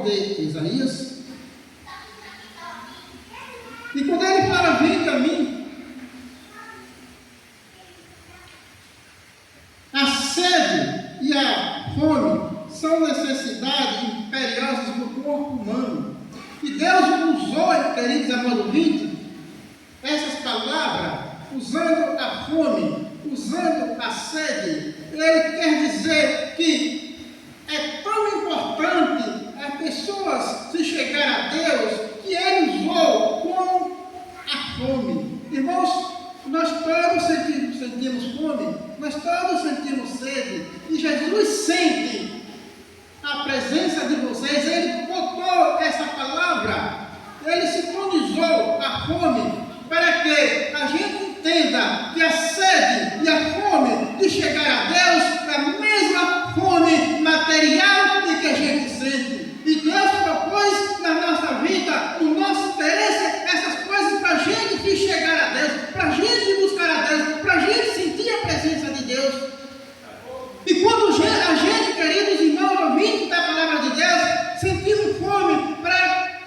autor de Isaías. E quando ele fala, vinde a mim, a sede e a fome são necessidades imperiosas do corpo humano. E Deus usou, queridos amados ouvintes, essas palavras, usando a fome, usando a sede. Ele quer dizer que é tão importante as pessoas se chegar a Deus, que ele usou como a fome. Irmãos, nós todos sentimos fome, nós todos sentimos sede, e Jesus sente a presença de vocês. Ele botou essa palavra, ele sintonizou a fome, para que a gente entenda que a sede e a fome de chegar a Deus é a mesma fome material que a gente sente. E Deus propôs na nossa vida, no nosso interesse, essas coisas para a gente chegar a Deus, para a gente buscar a Deus, para a gente sentir a presença de Deus. E quando a gente, queridos irmãos, ouvintes da palavra de Deus, sentimos fome,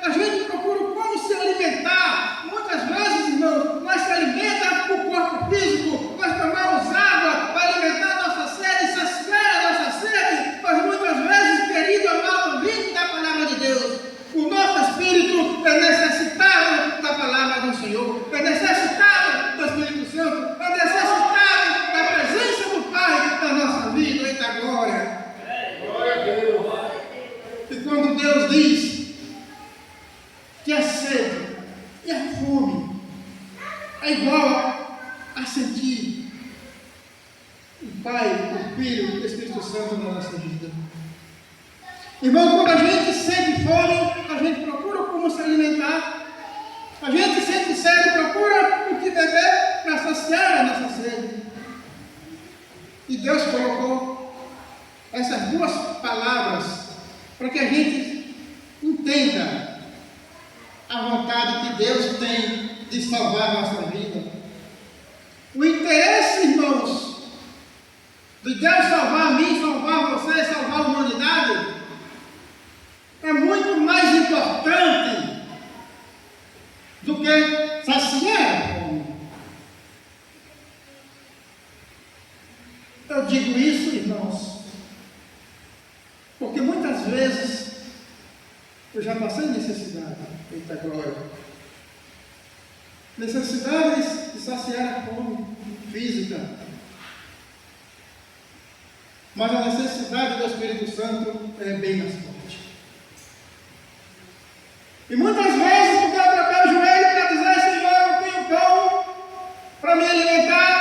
a gente procura como se alimentar. Muitas vezes, irmãos, nós se alimenta o corpo físico, nós tomamos água para alimentar nossa sede, saciar a nossa sede, mas muitas vezes, querido amado ouvinte da palavra de Deus, o nosso espírito é necessitado da palavra do Senhor, é necessitado do Espírito Santo, é necessitado da presença do Pai na nossa vida. Eita glória! Glória a Deus! E quando Deus diz que a sede e a fome é igual a sentir o Pai, o Filho e o Espírito Santo na nossa vida. Irmão, quando a gente sente fome, a gente procura como se alimentar. A gente sente sede, procura o que beber para saciar a nossa sede. E Deus colocou essas duas palavras para que a gente entenda a vontade que Deus tem de salvar a nossa vida. O interesse, irmãos, de Deus salvar a mim, salvar você, salvar a humanidade, é muito mais importante do que saciar a fome. Eu digo isso, irmãos, porque muitas vezes eu já passei necessidade. Eita glória! Necessidades de saciar a fome física, mas a necessidade do Espírito Santo é bem mais forte. E muitas vezes tu quer trocar o joelho para dizer: Senhor, eu tenho pão para me alimentar,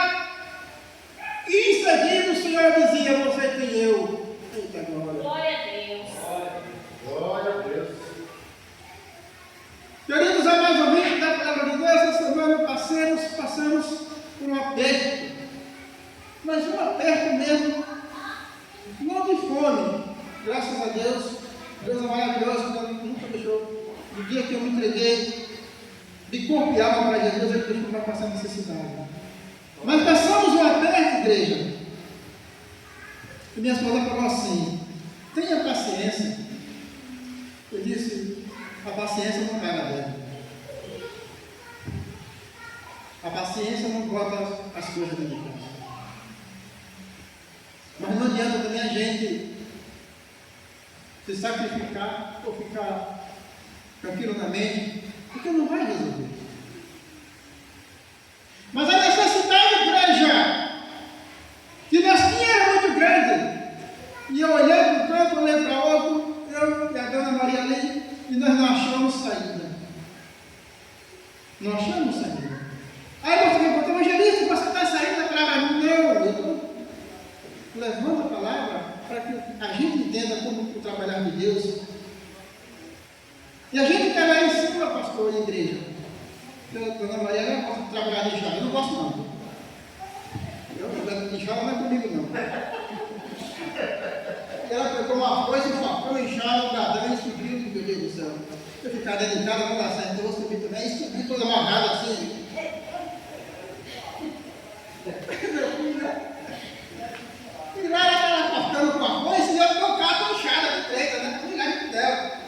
e em seguida o Senhor dizia: você tem eu. Eita glória! Glória a Deus! Glória a Deus! Queridos amados ouvintes da palavra de Deus, essa semana passamos por um aperto, mas um aperto mesmo, não de fome. Graças a Deus, Deus é maravilhoso, Deus nunca deixou. No dia que eu me entreguei de corpo e alma para Jesus, Ele deixou para passar necessidade. Mas passamos um aperto, igreja. E minha esposa falou assim: tenha paciência. Eu disse: a paciência não vai na dela. A paciência não bota as coisas dentro de casa. Mas não adianta também a gente se sacrificar ou ficar tranquilo na mente, porque não vai resolver. Mas a necessidade, igreja, que nós tínhamos era muito grande. E eu olhei para um canto, olhei para outro, eu e a dona Maria ali, e nós não achamos saída. Não achamos saída. Aí você me perguntou: evangelista, você está saindo da palavra? Não, eu estou levando a palavra para que a gente entenda como o trabalhar de Deus. E a gente está lá em cima, pastor, e igreja. Dona Maria, eu não posso trabalhar de enxada. Eu não gosto, não. Eu trabalho de enxada, não é comigo, não. Ela pegou uma coisa, um facão, enxada, um gadão e subiu, meu Deus do céu. Eu ficar dentro de casa, não dá certo, então eu vou subir também. E subi toda amarrada assim. E lá ela estava cortando com a foice e eu tocar com a enxada de treta, né? Com o dela.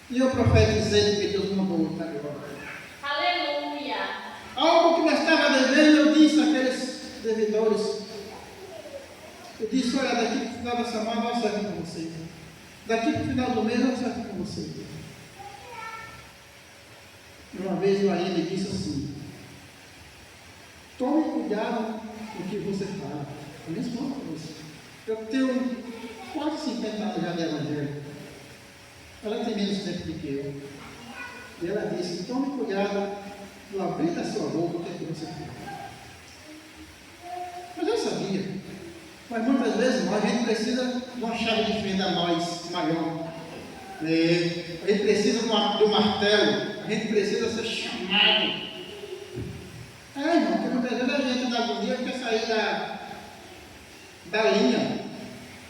E eu profetizei que Deus mandou outra agora. Aleluia. Algo que nós estava devendo, eu disse àqueles devedores. Eu disse, olha, daqui para o final da semana eu acerto com vocês. Daqui para o final do mês eu acerto com vocês. Uma vez o Ari me disse assim, tome cuidado com o que você fala. Eu nem estou com você. Eu tenho quase 50 anos já de evangelho. Ela tem menos tempo do que eu. E ela disse, tome cuidado no abrir da sua boca o que é que você fala. Mas eu sabia. Mas muitas vezes não, a gente precisa de uma chave de fenda mais maior. A gente precisa do martelo. A gente precisa ser chamado. Irmão, porque muitas vezes a gente da agonia quer sair da linha.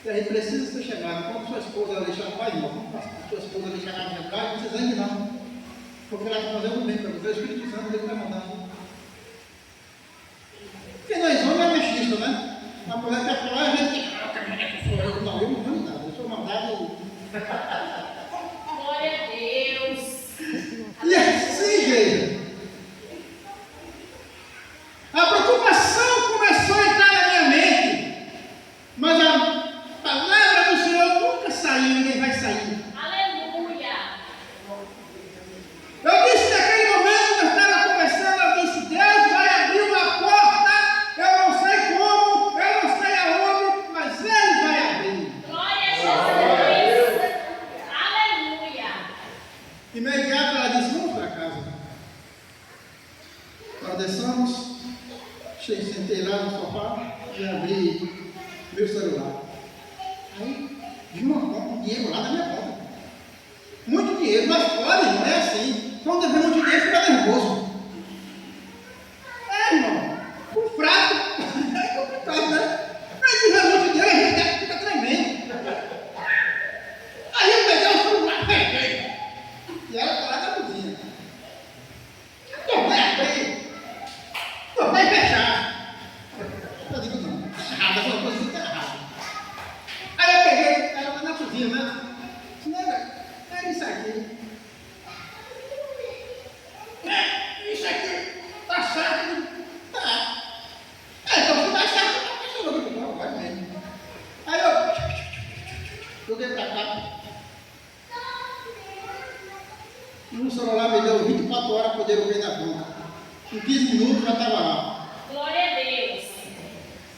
E a gente precisa ser chamado. Quando sua esposa lhe chamar, irmão, quando sua esposa lhe chamar de pai, não precisa ir não. Porque ela está fazendo bem para você, o Espírito Santo Deus está mandando. Porque nós homens é machista, né? A mulher quer falar, a gente quer. Não, eu não mando nada, eu sou mandado. Glória a Deus. E assim, igreja, a preocupação começou a entrar na minha mente, mas a palavra do Senhor nunca saiu e nem vai sair. Aleluia. Eu disse naquele momento que eu estava conversando, eu disse, Deus vai abrir uma porta, eu não sei como, eu não sei aonde, mas Ele vai abrir. Glória a Jesus. Aleluia. Imediato ela disse, vamos para casa. Nós descemos, sentei lá no sofá e abri meu celular. Aí vi um dinheiro lá na minha conta. Muito dinheiro, mas pode, não é assim. Quando eu vejo muito dinheiro, fica nervoso. Irmão, o fraco é complicado, né? Mas se tiver muito dinheiro, a gente fica tremendo. Aí eu peguei o celular, peguei. E ela está lá na cozinha. Não vai abrir. Não vai fechar. Eu digo, não, errada, essa coisa está errada. Aí eu peguei, ela está na cozinha, né? É isso aqui. É isso aqui. Tá certo? Tá. Então se tá certo, não vai mesmo. Aí eu joguei pra cá. No celular me deu 24 horas para poder ouvir na conta. Em 15 minutos já estava lá. Glória a Deus.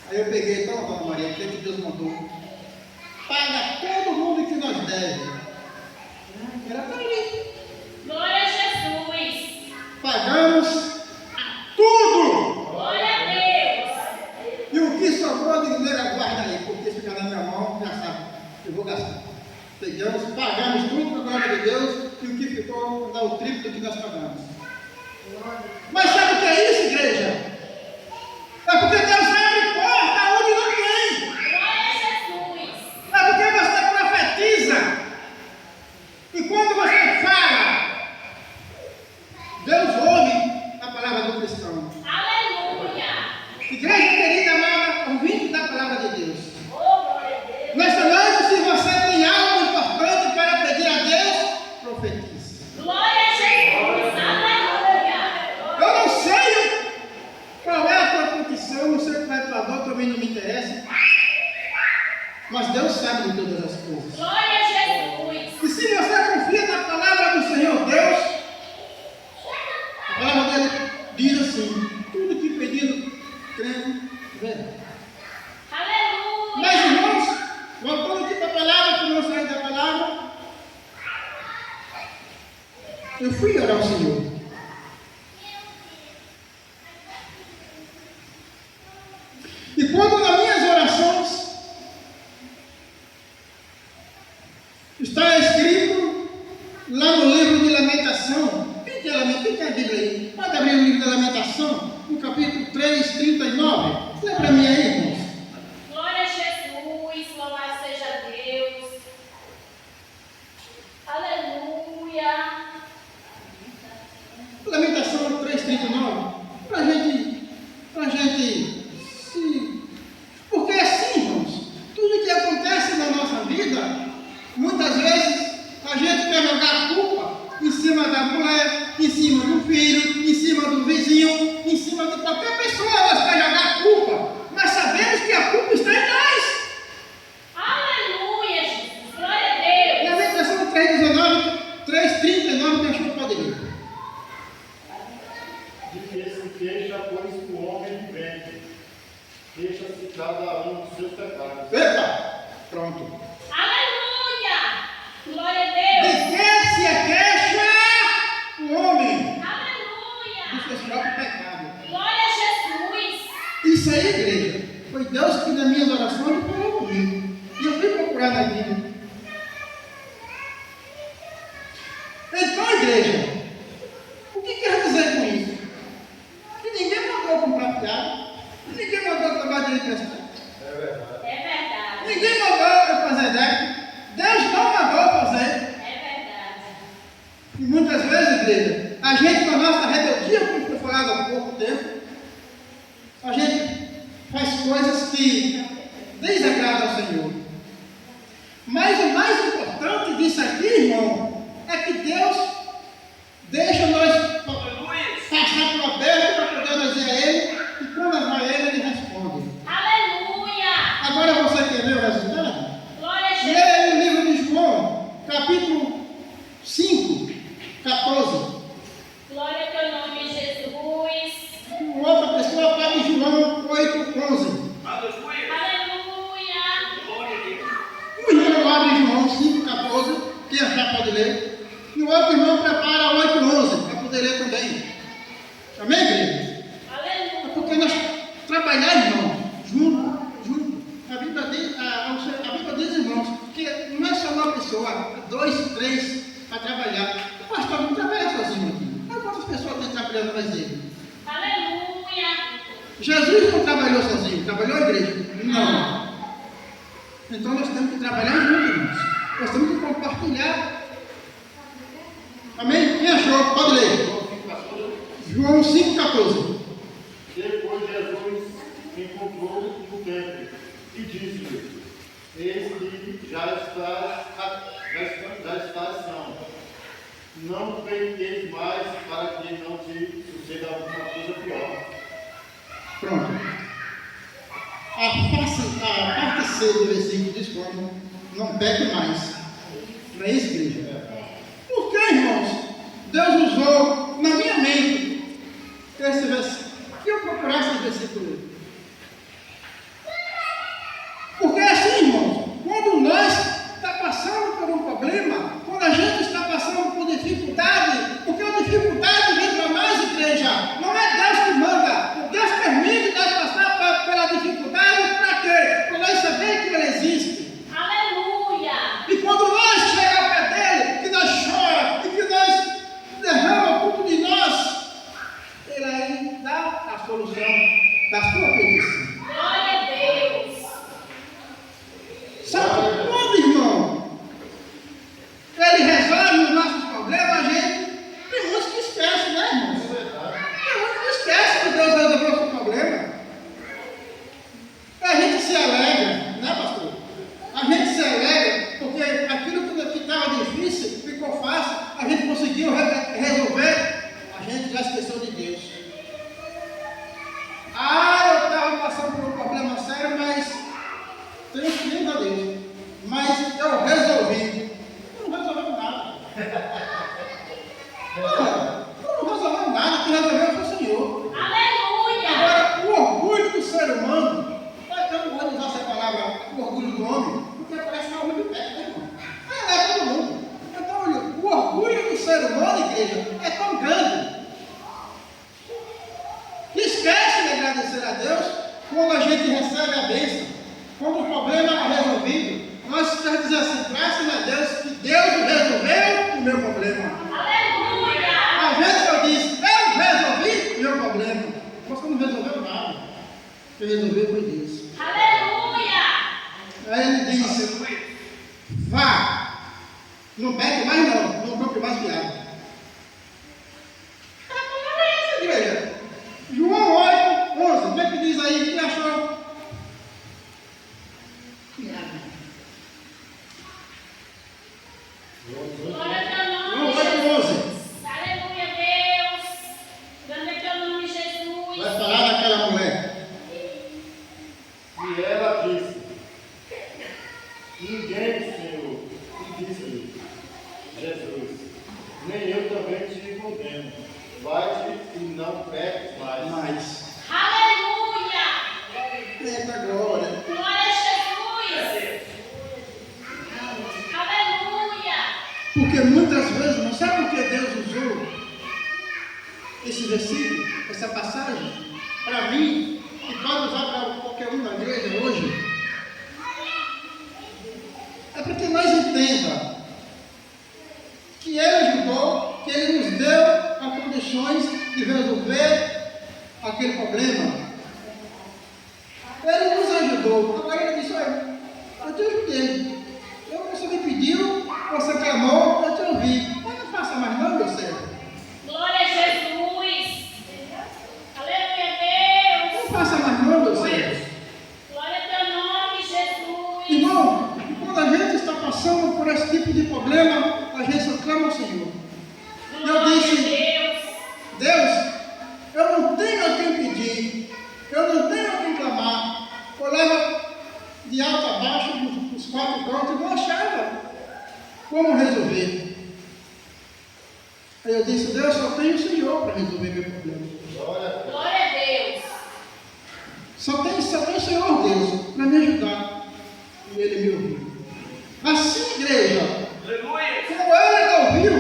Aí eu peguei, então, dona Maria, o que Deus mandou? Paga todo mundo que nós deve. Era para ali. Glória a Jesus. Pagamos tudo. Glória a Deus. E o que sobrou de dinheiro, guarda aí, porque fica na minha mão, já sabe, eu vou gastar. Pegamos, pagamos tudo para a glória de Deus, e o que ficou dá o triplo do que nós pagamos. Mas sabe o que é isso, igreja? É porque Deus abre porta onde não tem. Glória a Jesus. É porque você profetiza. E quando você fala, Deus ouve a palavra do cristão. Aleluia. Igreja querida, amada, ouvinte da palavra de Deus. Oh, glória a Deus. Nessa noite, se você tem algo importante para pedir a Deus, profetize. Glória a Jesus. Aleluia. Eu não sei qual é a tua petição, não sei qual é a tua dor, também não me interessa. Mas Deus sabe de todas as coisas. Glória a Jesus. E se você confia na palavra do Senhor Deus, a palavra dele diz assim: tudo que pedido, crendo, verá. Aleluia. Mas irmãos, voltando aqui para a palavra, que não saí da palavra, eu fui orar ao Senhor. E quando nas minhas orações está escrito lá no livro de Lamentação, quem tem a Bíblia aí? Pode abrir o livro da Lamentação, no capítulo 3, 39. Lê para mim aí, irmãos. Glória a Jesus. Louvado seja Deus. Aleluia. Lamentação 3,39, para a gente se. Porque assim, irmãos, tudo que acontece na nossa vida, muitas vezes a gente quer jogar a culpa em cima do filho, em cima do vizinho, em cima de qualquer pessoa, nós queremos jogar a culpa. Mas sabemos que a culpa está em nós. Aleluia, Jesus. Glória a Deus. Lamentação 3:19, 3:39, que achou que pode ler. De que se queixa, pois, o homem vivente, queixa-se cada um dos seus pecados. Eita! Pronto. Aleluia. Glória a Deus. De que se queixa o homem? Aleluia. Dos seus próprios pecados. Glória a Jesus. Isso aí, igreja, foi Deus que nas minhas orações falou comigo. E eu fui procurar na Bíblia. Então, igreja, o que quer dizer com isso? Que ninguém mandou comprar fiado, que ninguém mandou trabalhar de emprestado, É verdade. É verdade. ninguém mandou eu fazer débito, Deus não mandou fazer. É verdade. E muitas vezes, igreja, a gente com a nossa rebeldia, como foi falado há pouco tempo, a gente faz coisas que desagradam ao Senhor. Mas o mais importante disso aqui, irmão, é que Deus deixa nós passar por aberto para poder nós dizer a Ele, e quando nós vai a Ele, Ele responde. Aleluia. Agora você quer ver o resultado? Glória a Jesus. Leia no livro de João, capítulo 5, 14. Glória ao teu nome, Jesus. Outra pessoa fala em João 8, 11. Aleluia. O irmão abre João 5, 14, quem achar pode ler. E o outro irmão prepara 8, 11, para poder ler também. Amém, igreja? É Aleluia. porque nós trabalhar, irmão, junto. A Bíblia diz, irmãos, que não é só uma pessoa, 2, 3 para trabalhar. O pastor não trabalha sozinho aqui. Mas quantas pessoas tem trabalhando mais ele? Aleluia. Jesus não trabalhou sozinho, trabalhou a igreja? Não. Então nós temos que trabalhar juntos, irmãos. Nós temos que compartilhar. Amém? Quem achou? Pode ler. João 5,14. Depois Jesus encontrou no templo e disse-lhe: eis que já estás são. Não pequeis mais para que não te suceda alguma coisa pior. Pronto. A parte C do versículo diz como não peque mais. Não é isso, igreja? Por que, irmãos? Deus usou na minha mente esse versículo. Que eu procurasse esse versículo. Porque assim, irmãos, quando nós está passando por um problema, quando a gente está passando por dificuldade, porque a dificuldade vem para nós, igreja, não é Deus que manda, Deus permite nós passar pela dificuldade para quê? Para nós saber que Ele existe. Aleluia. E quando nós chegamos ao pé dele, que nós choramos e que nós derramamos tudo de nós, Ele aí dá a solução da sua petição. Glória a Deus. Sabe quando, irmão, Ele resolve os nossos problemas, a gente tem muitos que esquecem, né, irmão? Tem muitos que esquecem que Deus resolveu o seu problema. A gente se alegra, né, pastor? A gente se alegra porque aquilo que estava difícil ficou fácil, a gente conseguiu resolver, a gente já esqueceu de Deus. Eu estava passando por um problema sério, mas tenho que a Deus. Mas eu resolvi. Eu não resolveu nada. Não resolveu nada, quem resolveu foi o Senhor. Aleluia. Agora, o orgulho do ser humano, eu não vou usar essa palavra, o orgulho do homem, porque parece uma orgulho de pé, né, irmão? É todo mundo. Então, olha, o orgulho do ser humano, igreja, é tão grande que esquece de agradecer a Deus quando a gente recebe a bênção, quando o problema é resolvido. Nós queremos dizer assim, graças a Deus, que Deus resolveu o meu problema. Aleluia. Às vezes eu disse, eu resolvi o meu problema. Você não resolveu nada. Quem resolveu foi Deus. Aleluia. Aí ele disse, vá, não pegue mais não compre mais viado. É essa, igreja. João 8, 11, como é que diz aí? Quem achou? Glória ao teu nome, João 8, nem eu também te condeno. Vai-te e não peques mais. Mas, Aleluia! eita glória. Glória a Jesus! Aleluia! Porque muitas vezes, não sabe por que Deus usou esse versículo, essa passagem, para mim, e pode usar para qualquer um da igreja hoje? É para que nós entendamos que Ele ajudou, que Ele nos deu as condições de resolver aquele problema. Ele nos ajudou. Agora Ele disse: olha, eu te ajudei. Você me pediu, você clamou, eu te ouvi. Mas não faça mais não, meu servo. Glória a Jesus! Aleluia, Deus! Não faça mais não, meu servo. Glória a teu nome, Jesus! Irmão, quando a gente está passando por esse tipo de problema, a gente só clama ao Senhor. Glória Eu disse: a Deus! Deus, eu não tenho a quem pedir, eu não tenho a quem clamar. Olhava de alto a baixo, dos quatro cantos, e não achava como resolver. Aí eu disse: Deus, só tenho o Senhor para resolver meu problema. Glória a Deus! Só tem o Senhor Deus para me ajudar. E Ele me ouviu. Assim, igreja, como Ele ouviu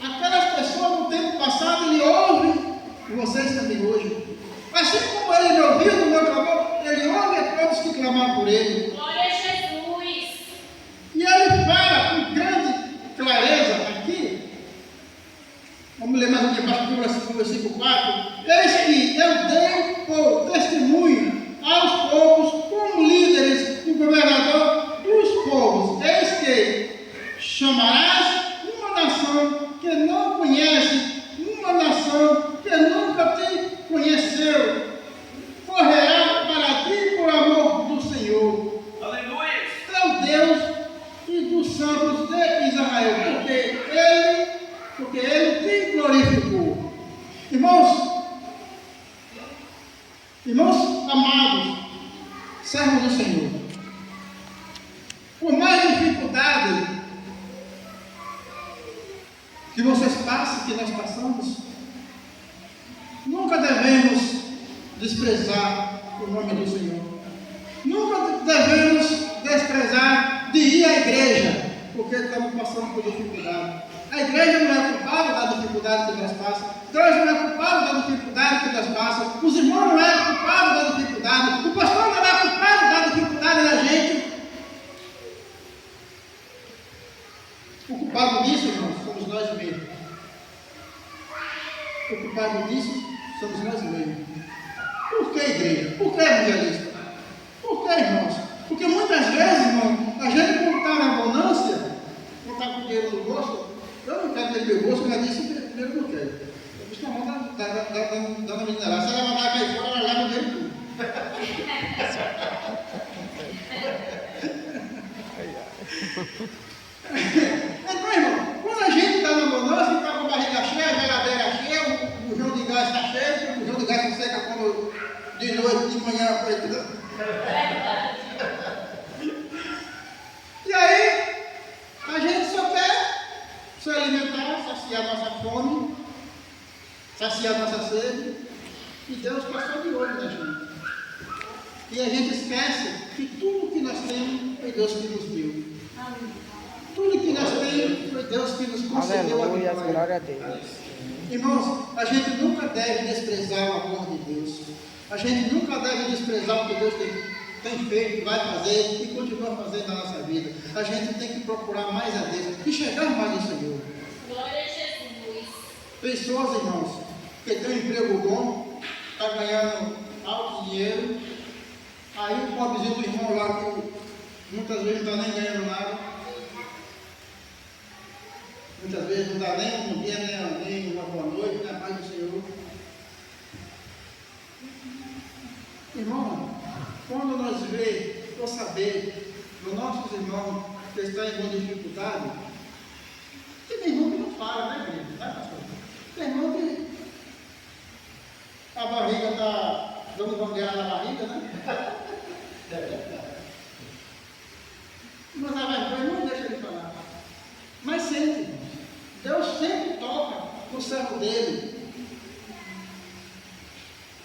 aquelas pessoas no tempo passado, Ele ouve vocês também hoje. Assim como Ele me ouviu no meu clamor, Ele ouve a todos que clamar por Ele. Glória a Jesus! E Ele fala com grande clareza aqui. Vamos ler mais aqui embaixo do versículo 4. Eis que eu dei por testemunho aos povos como líderes e governador dos povos. Eis que chamarás uma nação que não conhece, uma nação que nunca te conheceu. Correrá para ti por amor do Senhor, teu Deus e dos santos de Israel, porque Ele te glorificou. Irmãos amados, servos do Senhor, por mais dificuldade que vocês passem, que nós passamos, nunca devemos desprezar o nome do Senhor. Nunca devemos desprezar de ir à igreja, porque estamos passando por dificuldade. A igreja não é culpada da dificuldade que nós passamos. Deus não é culpado da dificuldade que nós passamos. Os irmãos não é culpado da dificuldade. O pastor não é culpado da dificuldade da gente. O culpado disso, irmãos, somos nós mesmos. O culpado disso somos nós mesmos. Por que, igreja? Por que, evangelista? Por que, irmãos? Porque muitas vezes, irmão, a gente quando está na abundância, quando está com dinheiro no bolso, eu não quero ter meu bolso, mas disse que dinheiro não quero. Eu disse: não, dá na menina lá. Se ela mandar cair fora, ela leva o dinheiro tudo. Então, irmão, quando a gente está na abundância, está com a barriga cheia, a geladeira cheia, o bujão de gás está cheio, o bujão de gás se seca quando de noite, de manhã, e aí, a gente só quer se alimentar, saciar nossa fome, saciar nossa sede, e Deus passou de olho na gente. E a gente esquece que tudo que nós temos foi Deus que nos deu. Tudo que nós temos foi Deus que nos concedeu. Aleluia, glória a Deus. Irmãos, a gente nunca deve desprezar o amor de Deus. A gente nunca deve desprezar o que Deus tem feito, vai fazer e continua fazendo na nossa vida. A gente tem que procurar mais a Deus e chegar mais ao Senhor. Glória a Jesus! Pessoas, irmãos, que têm um emprego bom, está ganhando alto dinheiro, aí o pobrezinho do irmão lá, que muitas vezes não está nem ganhando nada, muitas vezes não dá nem um bom dia, nem uma boa noite, nem a paz do Senhor. Irmão, quando nós vemos ou saber dos nossos irmãos que estão em grande dificuldade, tem irmão que não fala, né, gente? Tá, pastor? Tem irmão que a barriga está dando bangueira na barriga, né? Mas a vergonha não deixa ele falar. Mas sente, irmão. servo dele.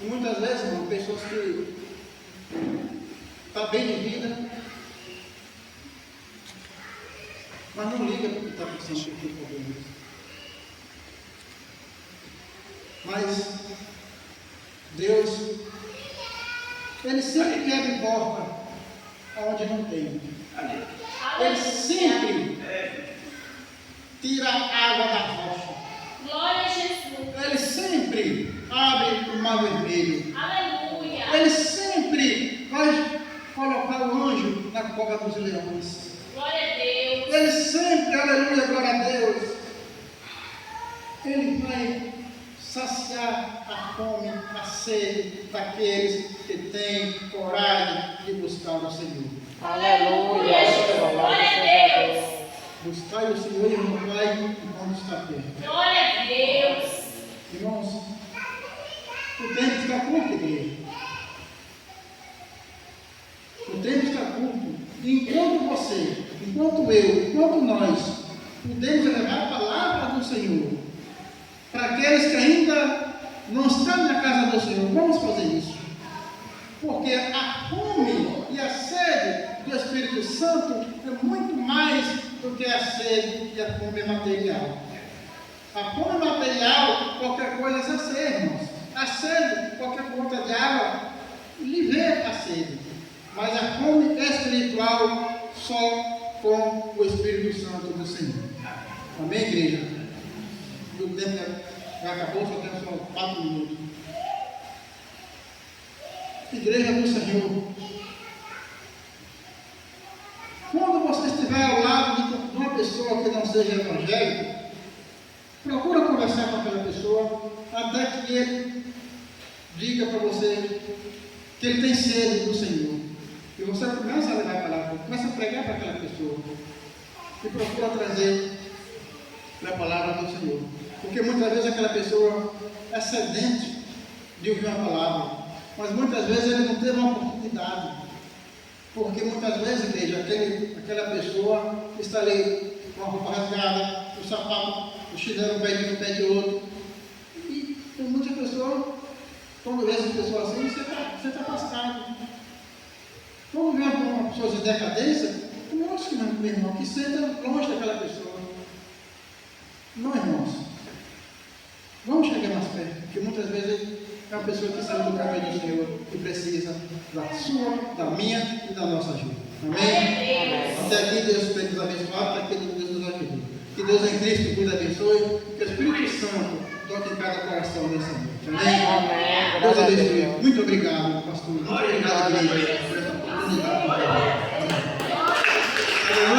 E muitas vezes, irmão, pessoas que estão bem de vida, mas não liga para o que está passando por problema. Mas Deus, Ele sempre abre porta onde não tem. Ele sempre tira a água da rocha. Glória a Jesus. Ele sempre abre o mar vermelho. Aleluia. Ele sempre vai colocar o anjo na cova dos leões. Glória a Deus. Ele sempre, aleluia, glória a Deus, Ele vai saciar a fome, a sede daqueles que têm coragem de buscar o Senhor. Aleluia. Glória a Deus. Buscar o Senhor e não vai enquanto está perto. Glória a Deus. Irmãos, o tempo está curto, igreja. O tempo está curto. E enquanto você, enquanto eu, enquanto nós podemos levar a palavra do Senhor para aqueles que ainda não estão na casa do Senhor, vamos fazer isso. Porque a fome e a sede do Espírito Santo é muito mais do que a sede e a fome material. A fome material, qualquer coisa sacia, irmãos. A sede, qualquer gota de água, livre a sede. Mas a fome espiritual só com o Espírito Santo do Senhor. Amém, igreja? O tempo já acabou, só temos só 4 minutos. Igreja do Senhor, quando você estiver ao lado de uma pessoa que não seja evangélica, procura conversar com aquela pessoa até que ele diga para você que ele tem sede do Senhor. E você começa a levar a palavra, começa a pregar para aquela pessoa e procura trazer a palavra do Senhor. Porque muitas vezes aquela pessoa é sedente de ouvir uma palavra, mas muitas vezes ele não teve uma oportunidade. Porque muitas vezes, igreja, aquela pessoa está ali com a roupa rasgada, o sapato, o chinelo no pé de outro. E tem muitas pessoas, quando vê essa pessoa assim, você está afastado. Quando vê uma pessoa de decadência, tem muitos que não, meu irmão, que sentam longe daquela pessoa. Não, irmãos. Vamos chegar mais perto, porque muitas vezes é uma pessoa que saiu do caminho do Senhor e precisa da sua, da minha e da nossa ajuda. Amém? Até aqui Deus tem nos abençoado, até aqui Deus nos ajuda. Que Deus em Cristo nos abençoe, que o Espírito Santo toque em cada coração nessa noite. Amém? Deus abençoe. Muito obrigado, pastor. Muito obrigado, igreja, por essa oportunidade.